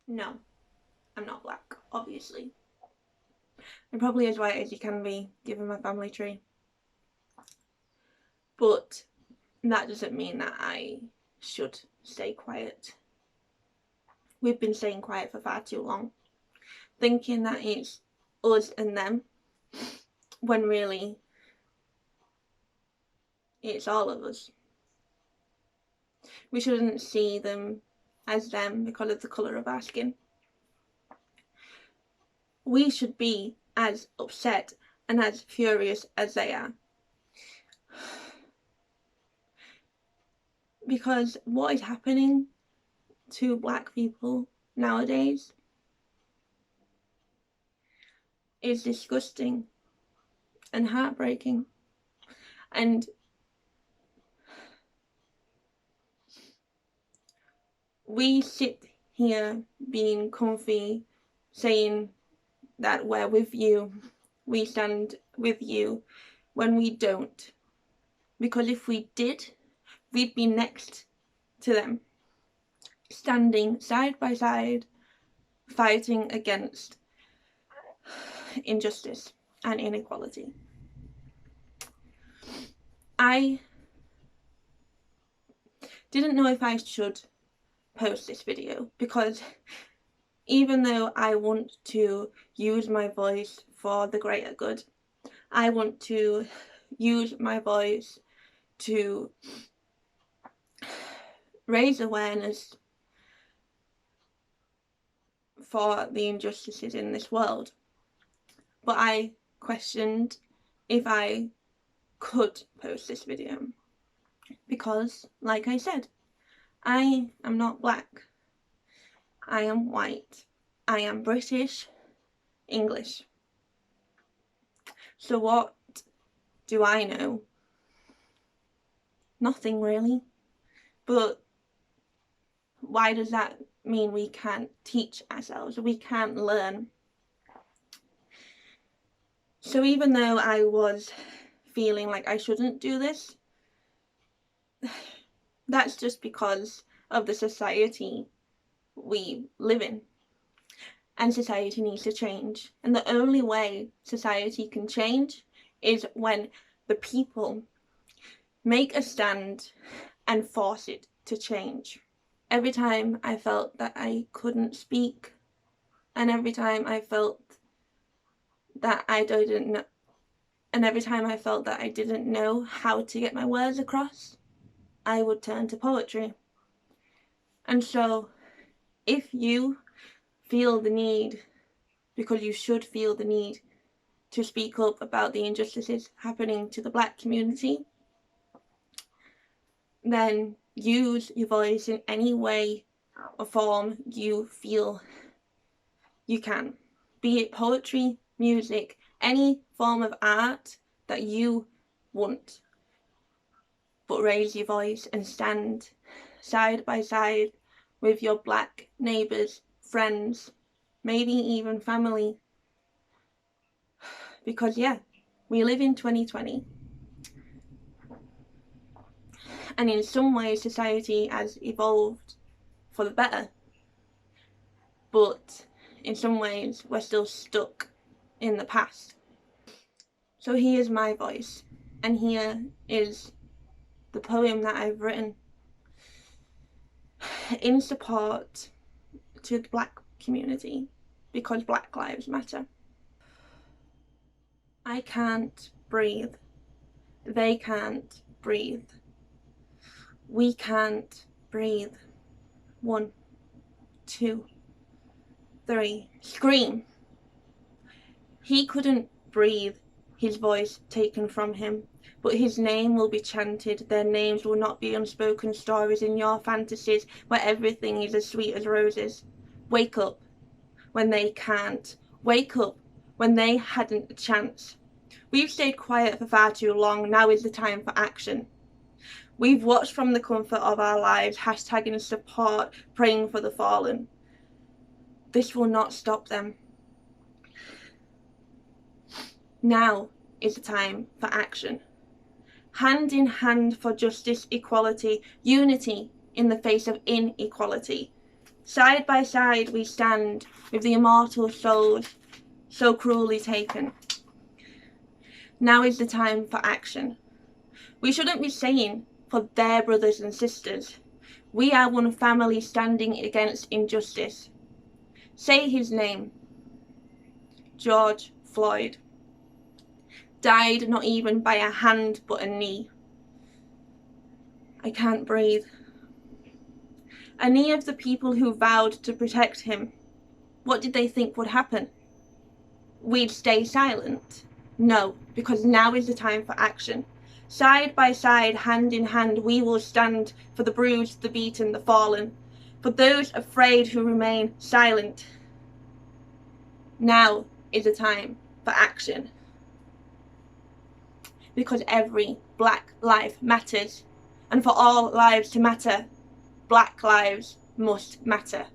No, I'm not black, obviously. I'm probably as white as you can be, given my family tree. But that doesn't mean that I should stay quiet. We've been staying quiet for far too long, thinking that it's us and them, when really it's all of us. We shouldn't see them as them because of the colour of our skin. We should be as upset and as furious as they are. Because what is happening to black people nowadays is disgusting and heartbreaking. And we sit here being comfy, saying that we're with you, we stand with you, when we don't. Because if we did, we'd be next to them, standing side by side, fighting against injustice and inequality. I didn't know if I should post this video because even though I want to use my voice for the greater good, I want to use my voice to raise awareness for the injustices in this world. But I questioned if I could post this video because, like I said, I am not black. I am white. I am British, English. So what do I know? Nothing really. But why does that mean we can't teach ourselves? We can't learn? So even though I was feeling like I shouldn't do this, that's just because of the society we live in. And society needs to change. And the only way society can change is when the people make a stand and force it to change. Every time I felt that I couldn't speak, and every time I felt that I didn't know how to get my words across, I would turn to poetry. And so if you feel the need, because you should feel the need, to speak up about the injustices happening to the black community, then use your voice in any way or form you feel you can. Be it poetry, music, any form of art that you want. But raise your voice and stand side by side with your black neighbours, friends, maybe even family. Because yeah, we live in 2020. And in some ways society has evolved for the better. But in some ways we're still stuck in the past. So here's my voice, and here is the poem that I've written in support to the black community, because Black Lives Matter. I can't breathe. They can't breathe. We can't breathe. 1, 2, 3. Scream! He couldn't breathe, his voice taken from him, but his name will be chanted. Their names will not be unspoken stories in your fantasies where everything is as sweet as roses. Wake up when they can't. Wake up when they hadn't a chance. We've stayed quiet for far too long. Now is the time for action. We've watched from the comfort of our lives, hashtagging support, praying for the fallen. This will not stop them. Now is the time for action. Hand in hand for justice, equality, unity in the face of inequality. Side by side we stand with the immortal souls so cruelly taken. Now is the time for action. We shouldn't be saying for their brothers and sisters. We are one family standing against injustice. Say his name. George Floyd. Died not even by a hand but a knee. I can't breathe. A knee of the people who vowed to protect him. What did they think would happen? We'd stay silent? No, because now is the time for action. Side by side, hand in hand, we will stand for the bruised, the beaten, the fallen, for those afraid who remain silent. Now is the time for action. Because every black life matters, and for all lives to matter, black lives must matter.